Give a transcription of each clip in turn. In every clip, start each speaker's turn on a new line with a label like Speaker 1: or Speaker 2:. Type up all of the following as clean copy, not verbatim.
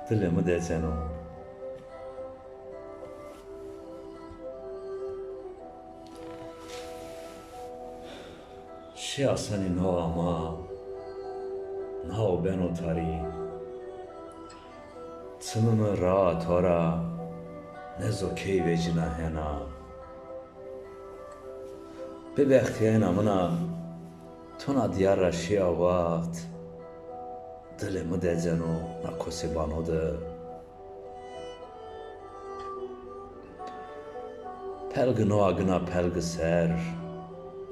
Speaker 1: Dilimi desen o. Şiasani no ama nao ben otari Tınını rahat ora nezo key vecina hena Bebextiyena mına tona diyara şia vakt Dilimi desen o nakosi banode Pelgı no agına pelgı ser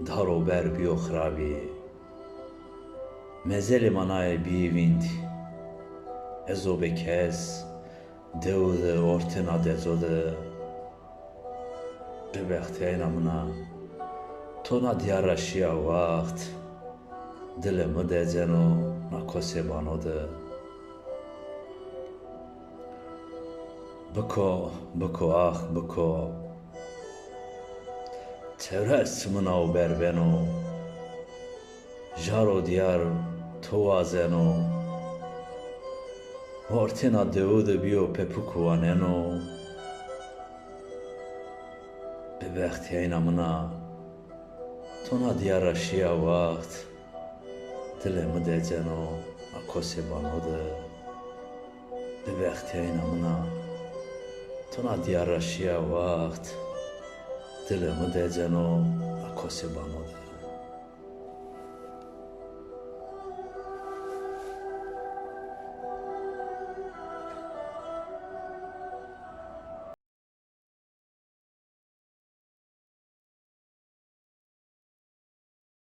Speaker 1: Daro ber biyo khrabi Mezeli manay bivind Ezo bekes Devde ortena dezode Bebextiyena mına Tona diyara şia vakt Dilimi desen o nakosi banode Biko ah biko Tevres mına ber beno Jaro diyar tovazeno Ortina devode biyo pepukuaneno Bebextiyena mına Tona diyara şia vakt Dilimi desen o nakosi banode Bebextiyena mına Tona diyara şia vakt Dilimi desen o nakosi banode